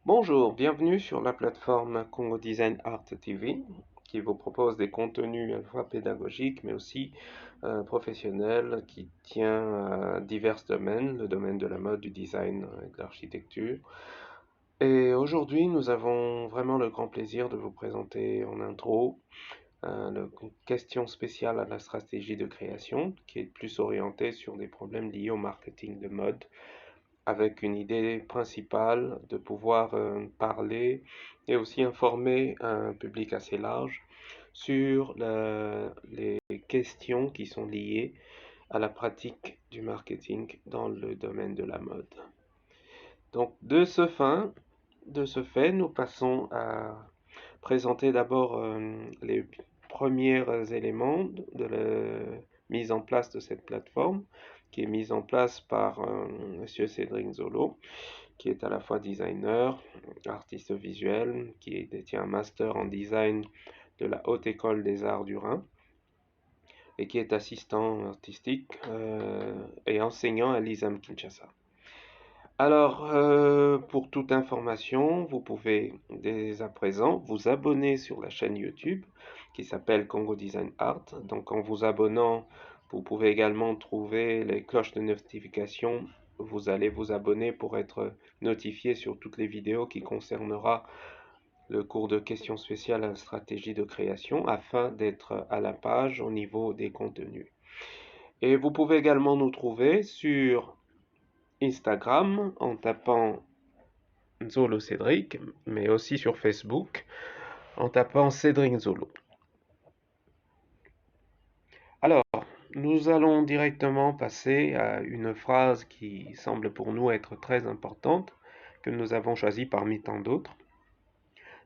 Bonjour, bienvenue sur la plateforme Congo Design Art TV qui vous propose des contenus à la fois pédagogiques mais aussi professionnels qui tient à divers domaines, le domaine de la mode, du design et de l'architecture. Et aujourd'hui, nous avons vraiment le grand plaisir de vous présenter en intro une question spéciale à la stratégie de création qui est plus orientée sur des problèmes liés au marketing de mode avec une idée principale de pouvoir parler et aussi informer un public assez large sur les questions qui sont liées à la pratique du marketing dans le domaine de la mode. Donc de ce fait, nous passons à présenter d'abord les premiers éléments de la mise en place de cette plateforme, qui est mise en place par Monsieur Cédric Zolo, qui est à la fois designer, artiste visuel, qui détient un master en design de la Haute École des Arts du Rhin et qui est assistant artistique et enseignant à l'ISAM Kinshasa. Alors, pour toute information, vous pouvez dès à présent vous abonner sur la chaîne YouTube qui s'appelle Congo Design Art. Donc, en vous abonnant, vous pouvez également trouver les cloches de notification. Vous allez vous abonner pour être notifié sur toutes les vidéos qui concernera le cours de questions spéciales à la stratégie de création afin d'être à la page au niveau des contenus. Et vous pouvez également nous trouver sur Instagram en tapant Zolo Cédric, mais aussi sur Facebook en tapant Cédric Zolo. Alors, nous allons directement passer à une phrase qui semble pour nous être très importante, que nous avons choisie parmi tant d'autres.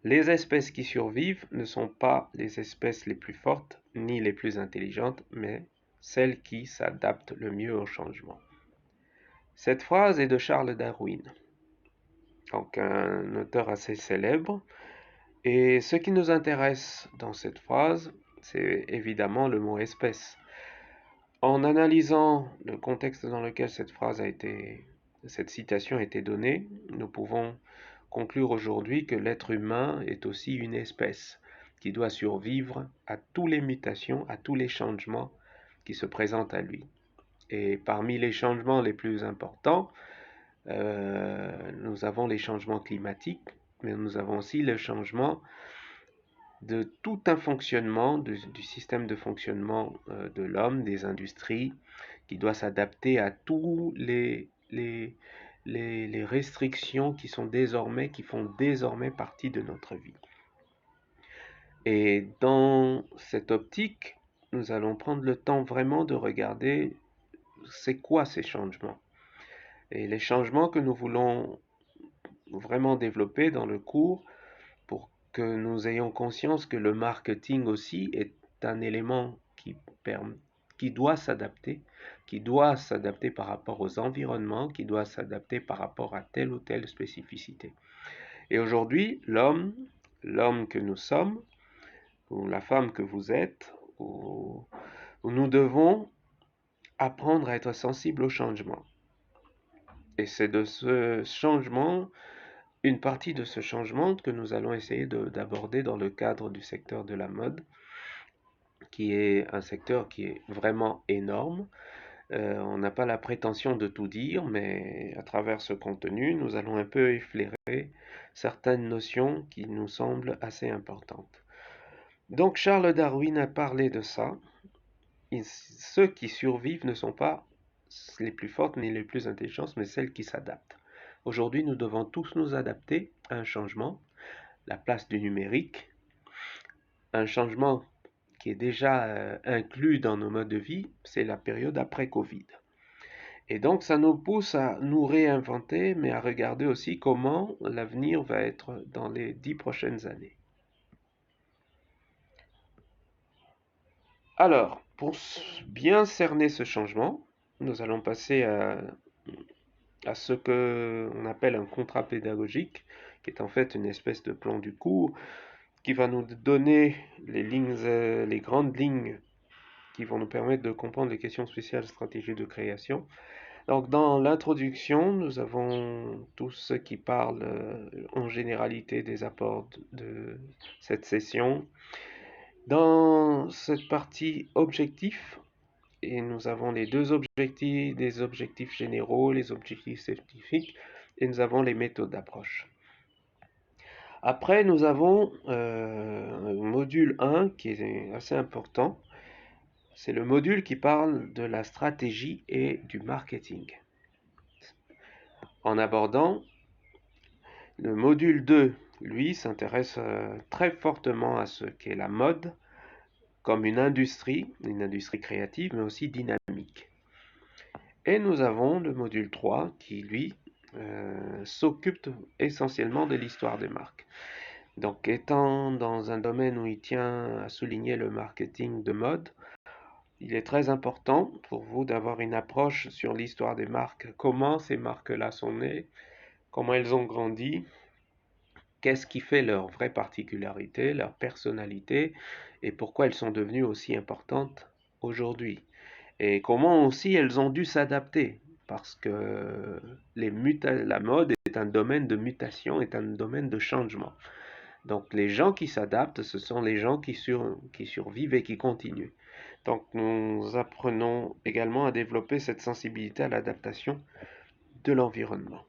Les espèces qui survivent ne sont pas les espèces les plus fortes ni les plus intelligentes, mais celles qui s'adaptent le mieux au changement. Cette phrase est de Charles Darwin, donc un auteur assez célèbre. Et ce qui nous intéresse dans cette phrase, c'est évidemment le mot espèce. En analysant le contexte dans lequel cette citation a été donnée, nous pouvons conclure aujourd'hui que l'être humain est aussi une espèce qui doit survivre à toutes les mutations, à tous les changements qui se présentent à lui. Et parmi les changements les plus importants, nous avons les changements climatiques, mais nous avons aussi le changement de tout un fonctionnement, du système de fonctionnement de l'homme, des industries, qui doit s'adapter à tous les restrictions qui font désormais partie de notre vie. Et dans cette optique, nous allons prendre le temps vraiment de regarder c'est quoi ces changements. Et les changements que nous voulons vraiment développer dans le cours pour que nous ayons conscience que le marketing aussi est un élément qui doit s'adapter par rapport aux environnements, qui doit s'adapter par rapport à telle ou telle spécificité. Et aujourd'hui, l'homme que nous sommes, ou la femme que vous êtes, ou nous devons apprendre à être sensibles au changement. Et c'est de ce changement, une partie de ce changement que nous allons essayer d'aborder dans le cadre du secteur de la mode, qui est un secteur qui est vraiment énorme. On n'a pas la prétention de tout dire, mais à travers ce contenu, nous allons un peu efflairer certaines notions qui nous semblent assez importantes. Donc Charles Darwin a parlé de ça. Ceux qui survivent ne sont pas les plus fortes ni les plus intelligentes, mais celles qui s'adaptent. Aujourd'hui, nous devons tous nous adapter à un changement, la place du numérique, un changement qui est déjà inclus dans nos modes de vie, c'est la période après Covid. Et donc, ça nous pousse à nous réinventer, mais à regarder aussi comment l'avenir va être dans les 10 prochaines années. Alors, pour bien cerner ce changement, nous allons passer à ce qu'on appelle un contrat pédagogique, qui est en fait une espèce de plan du cours, qui va nous donner les grandes lignes qui vont nous permettre de comprendre les questions spéciales stratégie de création, Donc, dans l'introduction, nous avons tout ce qui parle en généralité des apports de cette session. Dans cette partie objectifs, et nous avons les deux objectifs, des objectifs généraux, les objectifs scientifiques, et nous avons les méthodes d'approche. Après, nous avons un module 1 qui est assez important. C'est le module qui parle de la stratégie et du marketing. En abordant le module 2, lui, s'intéresse très fortement à ce qu'est la mode comme une industrie créative, mais aussi dynamique. Et nous avons le module 3 qui, lui, s'occupe essentiellement de l'histoire des marques. Donc, étant dans un domaine où il tient à souligner le marketing de mode, il est très important pour vous d'avoir une approche sur l'histoire des marques, comment ces marques-là sont nées, comment elles ont grandi, qu'est-ce qui fait leur vraie particularité, leur personnalité, et pourquoi elles sont devenues aussi importantes aujourd'hui. Et comment aussi elles ont dû s'adapter, parce que la mode est un domaine de mutation, est un domaine de changement. Donc les gens qui s'adaptent, ce sont les gens qui survivent et qui continuent. Donc nous apprenons également à développer cette sensibilité à l'adaptation de l'environnement.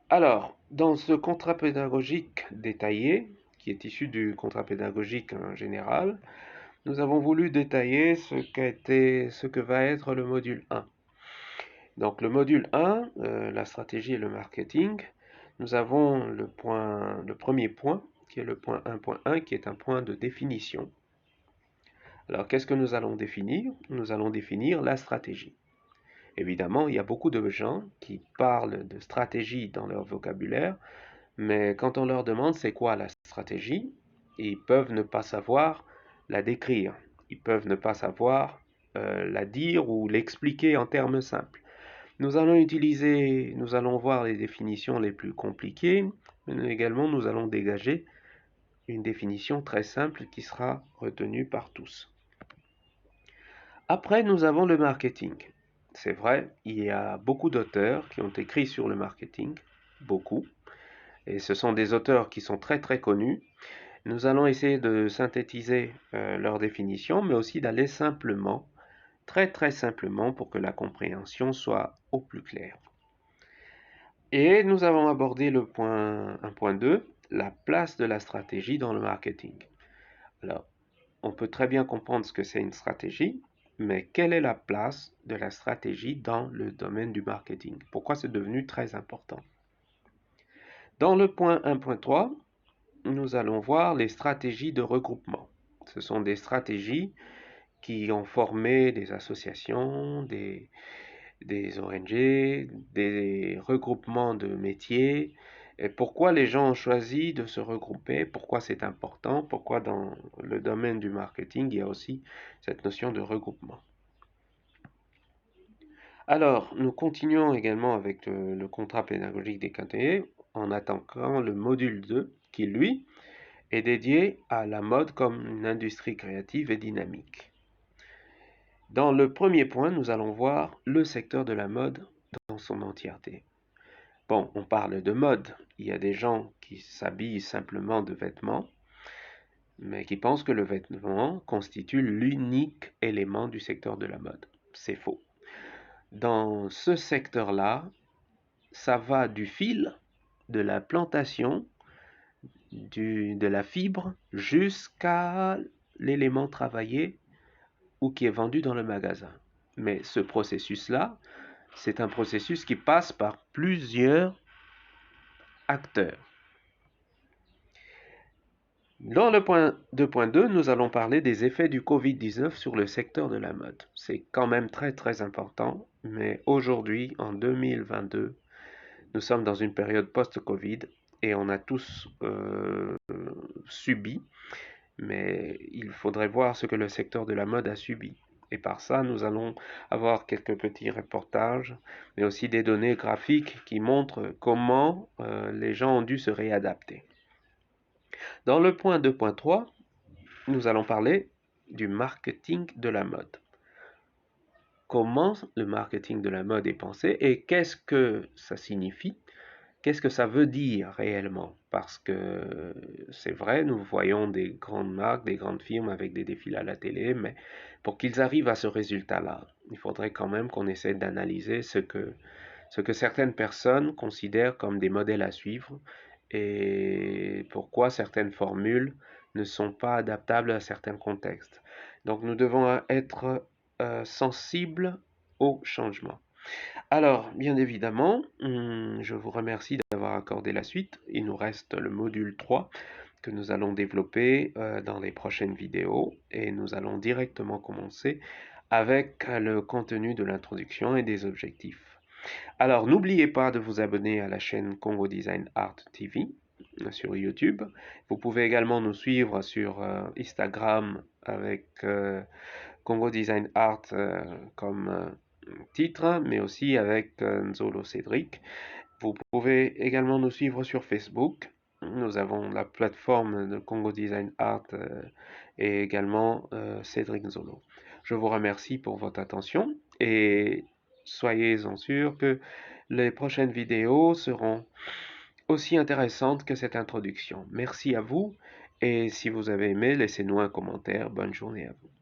Alors, dans ce contrat pédagogique détaillé, qui est issu du contrat pédagogique en général, nous avons voulu détailler ce que va être le module 1. Donc le module 1, la stratégie et le marketing, nous avons le premier point, qui est le point 1.1, qui est un point de définition. Alors qu'est-ce que nous allons définir? Nous allons définir la stratégie. Évidemment, il y a beaucoup de gens qui parlent de stratégie dans leur vocabulaire, mais quand on leur demande c'est quoi la stratégie, ils peuvent ne pas savoir la décrire. Ils peuvent ne pas savoir la dire ou l'expliquer en termes simples. Nous allons voir les définitions les plus compliquées, mais également nous allons dégager une définition très simple qui sera retenue par tous. Après, nous avons le marketing. C'est vrai, il y a beaucoup d'auteurs qui ont écrit sur le marketing, beaucoup, et ce sont des auteurs qui sont très très connus. Nous allons essayer de synthétiser leur définition, mais aussi d'aller simplement, très très simplement, pour que la compréhension soit au plus claire. Et nous avons abordé le point 1.2, la place de la stratégie dans le marketing. Alors, on peut très bien comprendre ce que c'est une stratégie, mais quelle est la place de la stratégie dans le domaine du marketing? Pourquoi c'est devenu très important? Dans le point 1.3, nous allons voir les stratégies de regroupement. Ce sont des stratégies qui ont formé des associations, des ONG, des regroupements de métiers. Et pourquoi les gens ont choisi de se regrouper, pourquoi c'est important, pourquoi dans le domaine du marketing, il y a aussi cette notion de regroupement. Alors, nous continuons également avec le contrat pédagogique des KTE en attaquant le module 2 qui, lui, est dédié à la mode comme une industrie créative et dynamique. Dans le premier point, nous allons voir le secteur de la mode dans son entièreté. Bon, on parle de mode. Il y a des gens qui s'habillent simplement de vêtements, mais qui pensent que le vêtement constitue l'unique élément du secteur de la mode. C'est faux. Dans ce secteur-là, ça va du fil, de la plantation, de la fibre, jusqu'à l'élément travaillé ou qui est vendu dans le magasin. Mais ce processus-là, c'est un processus qui passe par plusieurs acteurs. Dans le point 2.2, nous allons parler des effets du Covid-19 sur le secteur de la mode. C'est quand même très très important, mais aujourd'hui, en 2022, nous sommes dans une période post-Covid et on a tous subi, mais il faudrait voir ce que le secteur de la mode a subi. Et par ça, nous allons avoir quelques petits reportages, mais aussi des données graphiques qui montrent comment les gens ont dû se réadapter. Dans le point 2.3, nous allons parler du marketing de la mode. comment le marketing de la mode est pensé et qu'est-ce que ça signifie, qu'est-ce que ça veut dire réellement. Parce que c'est vrai, nous voyons des grandes marques, des grandes firmes avec des défilés à la télé, mais pour qu'ils arrivent à ce résultat-là, il faudrait quand même qu'on essaie d'analyser ce que certaines personnes considèrent comme des modèles à suivre et pourquoi certaines formules ne sont pas adaptables à certains contextes. Donc nous devons être sensibles au changement. Alors, bien évidemment, je vous remercie d'avoir accordé la suite. Il nous reste le module 3 que nous allons développer dans les prochaines vidéos et nous allons directement commencer avec le contenu de l'introduction et des objectifs. Alors, n'oubliez pas de vous abonner à la chaîne Congo Design Art TV sur YouTube. Vous pouvez également nous suivre sur Instagram avec Congo Design Art comme titre, mais aussi avec Nzolo Cédric. Vous pouvez également nous suivre sur Facebook. Nous avons la plateforme de Congo Design Art et également Cédric Nzolo. Je vous remercie pour votre attention et soyez-en sûrs que les prochaines vidéos seront aussi intéressantes que cette introduction. Merci à vous et si vous avez aimé, laissez-nous un commentaire. Bonne journée à vous.